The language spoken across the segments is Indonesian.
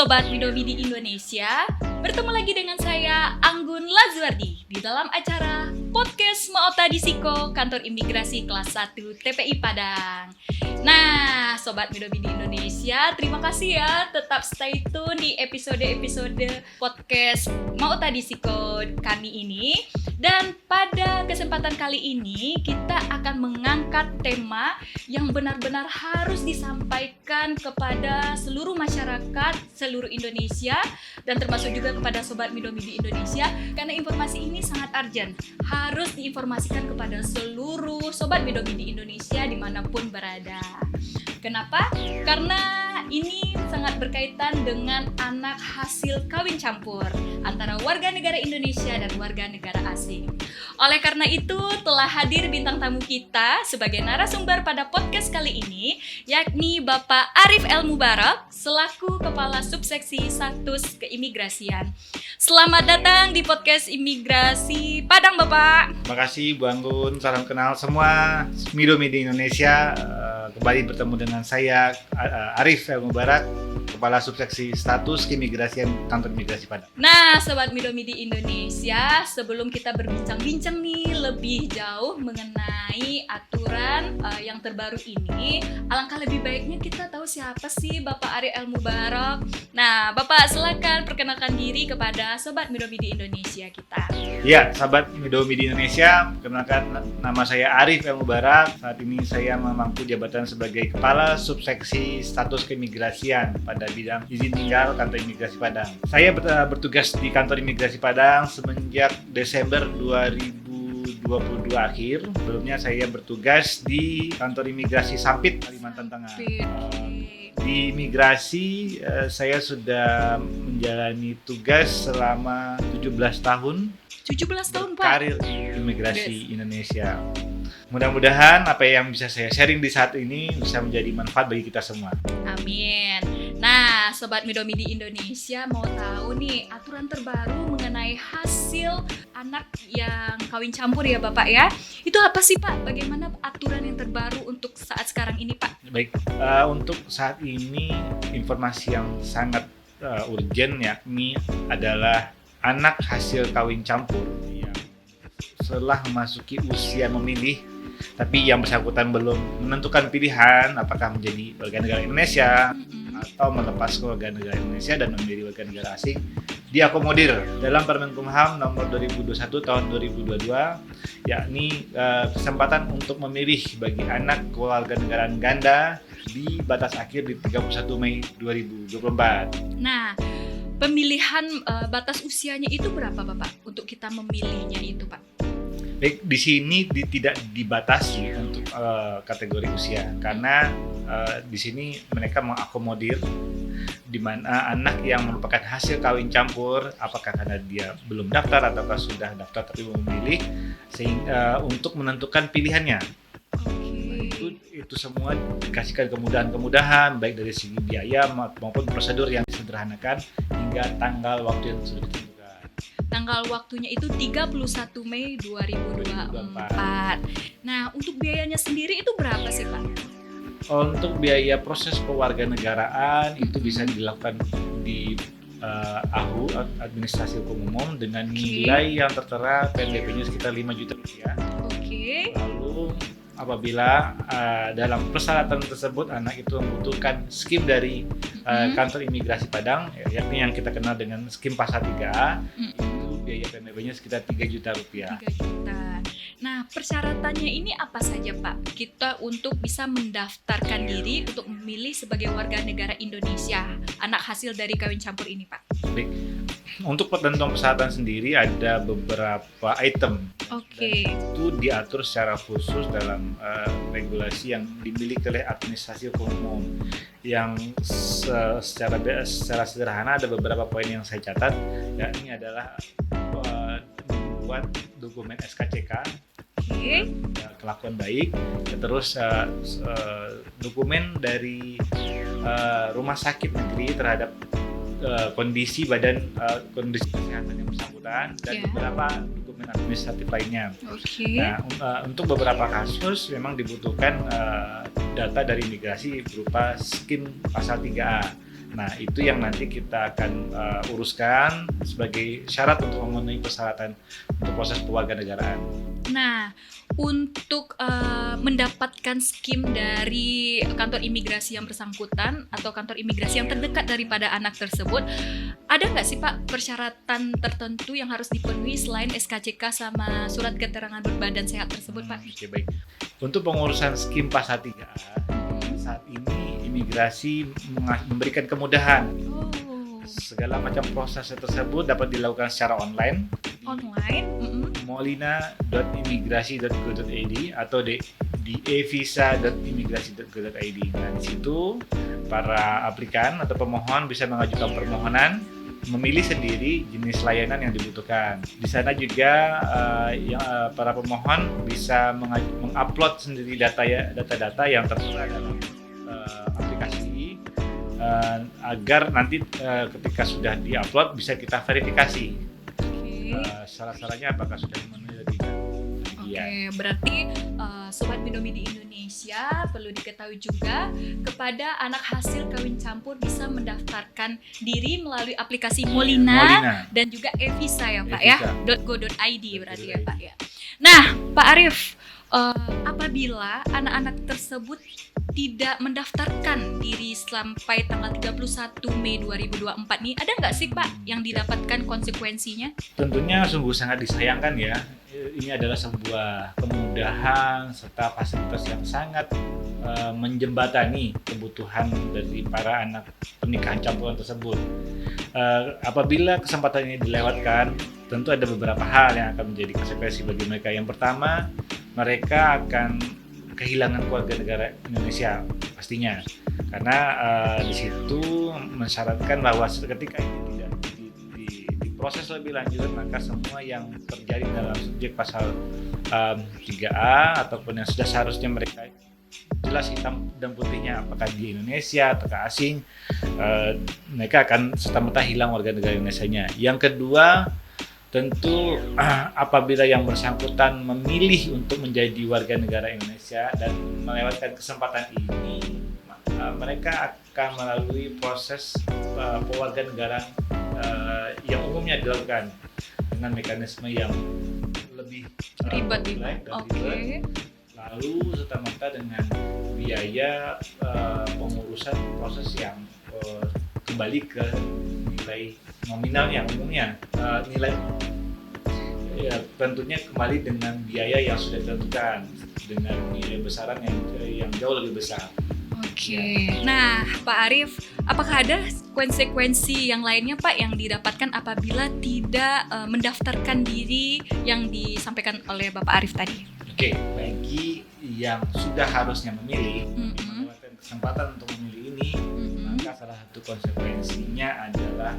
Sobat Midomi di Indonesia, bertemu lagi dengan saya Anggun Lazuardi di dalam acara Podcast Maota Disiko Kantor Imigrasi Kelas 1 TPI Padang. Nah, Sobat Midomi di Indonesia, terima kasih ya tetap stay tune di episode-episode Podcast Maota Disiko kami ini. Dan pada kesempatan kali ini kita akan mengangkat tema yang benar-benar harus disampaikan kepada seluruh masyarakat seluruh Indonesia dan termasuk juga kepada Sobat Midomi di Indonesia, karena informasi ini sangat urgent, harus diinformasikan kepada seluruh Sobat Midomi di Indonesia dimanapun berada. Kenapa? Karena ini sangat berkaitan dengan anak hasil kawin campur antara warga negara Indonesia dan warga negara asing. Oleh karena itu telah hadir bintang tamu kita sebagai narasumber pada podcast kali ini, yakni Bapak Arif El Mubarak selaku Kepala Subseksi Status Keimigrasian. Selamat datang di podcast Imigrasi Padang, Bapak. Terima kasih Bu Anggun, salam kenal semua Midomi di Indonesia. Kembali bertemu dengan saya Arif El Mubarak, Kepala Subseksi Status Keimigrasian Kantor Imigrasi Padang. Nah, Sobat Midomi di Indonesia, sebelum kita berbincang-bincang nih lebih jauh mengenai aturan yang terbaru ini, alangkah lebih baiknya kita tahu siapa sih Bapak Arif El Mubarak. Nah, Bapak silakan perkenalkan diri kepada Sobat Midomi di Indonesia kita. Ya, Sobat Midomi di Indonesia, perkenalkan nama saya Arif El Mubarak. Saat ini saya memangku jabatan sebagai Kepala Subseksi Status Keimigrasian pada bidang izin tinggal Kantor Imigrasi Padang. Saya bertugas di Kantor Imigrasi Padang semenjak Desember 2022 akhir. Sebelumnya saya bertugas di Kantor Imigrasi Sampit, Kalimantan Tengah. Di imigrasi saya sudah menjalani tugas selama 17 tahun. 17 tahun, Pak. Karir di imigrasi Indonesia. Mudah-mudahan apa yang bisa saya sharing di saat ini bisa menjadi manfaat bagi kita semua. Amin. Nah, Sobat Midomi di Indonesia mau tahu nih aturan terbaru mengenai hasil anak yang kawin campur ya Bapak ya. Itu apa sih Pak? Bagaimana aturan yang terbaru untuk saat sekarang ini Pak? Baik, untuk saat ini informasi yang sangat urgent yakni adalah anak hasil kawin campur yang setelah memasuki usia memilih tapi yang bersangkutan belum menentukan pilihan apakah menjadi warga negara Indonesia atau melepas ke warga negara Indonesia dan menjadi warga negara asing, diakomodir dalam Permenkumham nomor 2021 tahun 2022, yakni kesempatan untuk memilih bagi anak kewarganegaraan ganda di batas akhir di 31 Mei 2024. Nah, pemilihan batas usianya itu berapa Bapak untuk kita memilihnya itu Pak? Baik, di sini tidak dibatasi untuk kategori usia karena di sini mereka mengakomodir di mana anak yang merupakan hasil kawin campur apakah karena dia belum daftar ataukah sudah daftar tapi memilih sehingga untuk menentukan pilihannya. Itu semua dikasihkan kemudahan-kemudahan baik dari segi biaya maupun prosedur yang disederhanakan hingga tanggal waktu yang sudah ditentukan. Tanggal waktunya itu 31 Mei 2024. Nah, untuk biayanya sendiri itu berapa sih Pak? Untuk biaya proses kewarganegaraan itu bisa dilakukan di AHU, Administrasi Hukum Umum, dengan nilai yang tertera PNBP-nya sekitar 5 juta rupiah. Lalu apabila dalam persyaratan tersebut anak itu membutuhkan skim dari Kantor Imigrasi Padang, yakni yang kita kenal dengan skim pasal 3A, itu biaya PNBP-nya sekitar 3 juta rupiah. 3 juta. Nah, persyaratannya ini apa saja Pak? Kita untuk bisa mendaftarkan diri untuk memilih sebagai warga negara Indonesia, anak hasil dari kawin campur ini Pak. Baik. Untuk ketentuan persyaratan sendiri ada beberapa item. Dan itu diatur secara khusus dalam regulasi yang dimiliki oleh Administrasi Hukum Umum. Yang secara sederhana ada beberapa poin yang saya catat, yakni adalah membuat dokumen SKCK, kelakuan baik, terus dokumen dari rumah sakit negeri terhadap kondisi kondisi kesehatan yang bersangkutan dan beberapa dokumen administratif lainnya. Nah, untuk beberapa kasus memang dibutuhkan data dari imigrasi berupa skim pasal 3A. Nah, itu yang nanti kita akan uruskan sebagai syarat untuk memenuhi persyaratan untuk proses kewarganegaraan. Nah, untuk mendapatkan skim dari kantor imigrasi yang bersangkutan atau kantor imigrasi yang terdekat daripada anak tersebut, ada nggak sih Pak persyaratan tertentu yang harus dipenuhi selain SKCK sama surat keterangan berbadan sehat tersebut Pak? Oke, baik. Untuk pengurusan skim Pasal 3A, saat ini imigrasi memberikan kemudahan. Segala macam proses tersebut dapat dilakukan secara online. molina.imigrasi.go.id atau di evisa.imigrasi.go.id. Nah, di situ para aplikan atau pemohon bisa mengajukan permohonan, memilih sendiri jenis layanan yang dibutuhkan. Di sana juga para pemohon bisa mengupload sendiri data-data yang tertera dalam aplikasi agar nanti ketika sudah diupload bisa kita verifikasi. Syarat-syaratnya apakah sudah memenuhi atau tidak. Berarti Sobat Binomi di Indonesia perlu diketahui juga kepada anak hasil kawin campur bisa mendaftarkan diri melalui aplikasi Molina dan juga evisa ya Pak ya, .go.id berarti ya Pak ya. Nah Pak Arief, apabila anak-anak tersebut tidak mendaftarkan diri sampai tanggal 31 Mei 2024 nih, ada nggak sih Pak yang didapatkan konsekuensinya? Tentunya sungguh sangat disayangkan ya. Ini adalah sebuah kemudahan serta fasilitas yang sangat menjembatani kebutuhan dari para anak pernikahan campuran tersebut. Apabila kesempatan ini dilewatkan, tentu ada beberapa hal yang akan menjadi konsekuensi bagi mereka. Yang pertama, mereka akan kehilangan kewarganegaraan Indonesia pastinya, karena di situ mensyaratkan bahwa ketika ini tidak diproses lebih lanjut, maka semua yang terjadi dalam subjek pasal 3A ataupun yang sudah seharusnya mereka jelas hitam dan putihnya apakah di Indonesia atau asing, mereka akan serta-merta hilang warganegara Indonesianya. Yang kedua, tentu apabila yang bersangkutan memilih untuk menjadi warga negara Indonesia dan melewatkan kesempatan ini, mereka akan melalui proses pewarganegaraan yang umumnya dilakukan dengan mekanisme yang lebih ribet. Lalu serta-merta dengan biaya pengurusan proses yang kembali ke nilai nominal yang umumnya, tentunya kembali dengan biaya yang sudah ditentukan dengan nilai besaran yang jauh lebih besar. Nah Pak Arief, apakah ada konsekuensi yang lainnya Pak yang didapatkan apabila tidak mendaftarkan diri yang disampaikan oleh Bapak Arief tadi? Bagi yang sudah harusnya memilih, melewatkan kesempatan untuk memilih ini, maka salah satu konsekuensinya adalah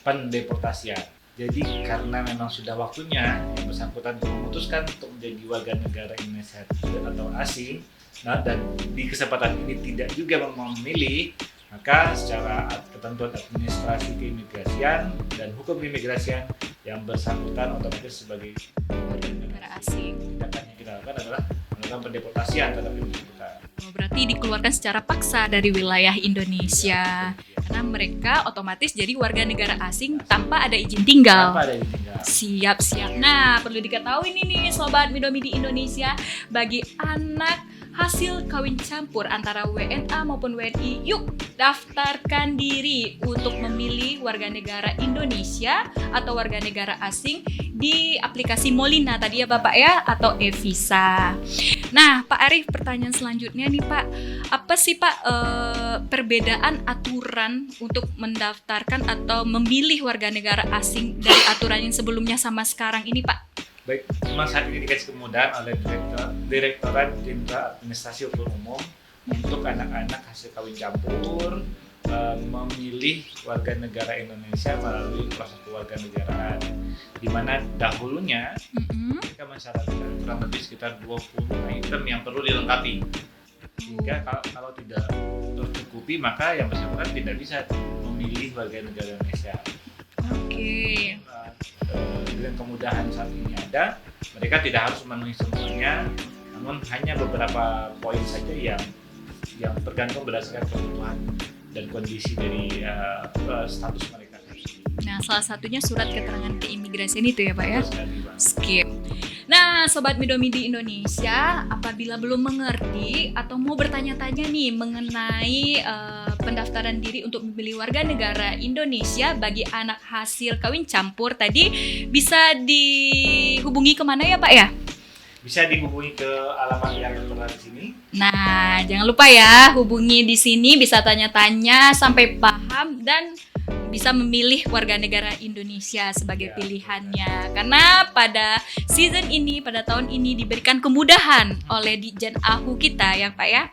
pendeportasian. Jadi karena memang sudah waktunya yang bersangkutan memutuskan untuk menjadi warga negara Indonesia atau asing, dan di kesempatan ini tidak juga memilih, maka secara ketentuan administrasi keimigrasian dan hukum keimigrasian yang bersangkutan otomatis sebagai warga negara asing. Tindakan yang kita lakukan adalah melakukan pendeportasian terhadap yang bersangkutan. Berarti dikeluarkan secara paksa dari wilayah Indonesia. Karena mereka otomatis jadi warga negara asing tanpa ada izin tinggal. Siap. Nah, perlu diketahui nih Sobat Binomi di Indonesia, bagi anak hasil kawin campur antara WNA maupun WNI, yuk daftarkan diri untuk memilih warga negara Indonesia atau warga negara asing di aplikasi Molina tadi ya Bapak ya, atau evisa. Nah Pak Arief, pertanyaan selanjutnya nih Pak, apa sih Pak perbedaan aturan untuk mendaftarkan atau memilih warga negara asing dari aturan yang sebelumnya sama sekarang ini Pak? Baik, memang saat ini dikasih kemudahan oleh Direktorat Jenderal Administrasi Hukum Umum untuk anak-anak hasil kawin campur memilih warga negara Indonesia melalui proses kewarganegaraan, di mana dahulunya mereka mensyaratkan kurang lebih sekitar 20 item yang perlu dilengkapi, sehingga kalau tidak tercukupi maka yang bersangkutan tidak bisa memilih warga negara Indonesia. Dengan kemudahan saat ini ada, mereka tidak harus memenuhi semuanya, namun hanya beberapa poin saja yang tergantung berdasarkan kebutuhan dan kondisi dari status mereka. Nah, salah satunya surat keterangan keimigrasian itu ya Pak ya? Skip. Nah, Sobat Midomidi Indonesia, apabila belum mengerti atau mau bertanya-tanya nih mengenai pendaftaran diri untuk memilih warga negara Indonesia bagi anak hasil kawin campur tadi, bisa dihubungi kemana ya Pak ya? Bisa dihubungi ke alamat yang tertera di sini. Nah, jangan lupa ya, hubungi di sini, bisa tanya-tanya sampai paham dan bisa memilih warga negara Indonesia sebagai pilihannya. Karena pada season ini, pada tahun ini diberikan kemudahan oleh Ditjen AHU kita ya Pak ya.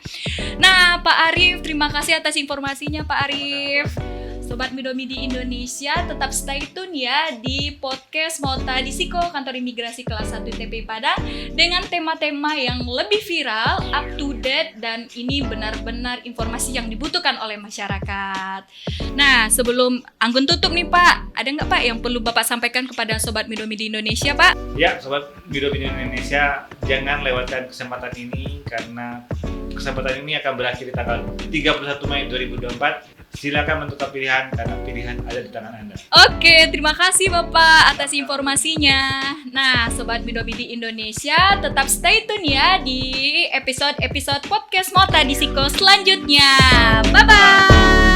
Nah, Pak Arief, terima kasih atas informasinya Pak Arief. Sobat Midomidi Indonesia, tetap stay tune ya di podcast Mauta di Siko Kantor Imigrasi Kelas 1 TPI Padang dengan tema-tema yang lebih viral, up to date, dan ini benar-benar informasi yang dibutuhkan oleh masyarakat. Nah, sebelum Anggun tutup nih Pak, ada nggak Pak yang perlu Bapak sampaikan kepada Sobat Midomidi Indonesia Pak? Ya, Sobat Midomidi Indonesia, jangan lewatkan kesempatan ini karena kesempatan ini akan berakhir di tanggal 31 Mei 2024. Silakan menentukan pilihan karena pilihan ada di tangan Anda. Oke, terima kasih Bapak atas informasinya. Nah, Sobat Midomidi Indonesia, tetap stay tune ya di episode-episode podcast Mauta di Siko selanjutnya. Bye-bye!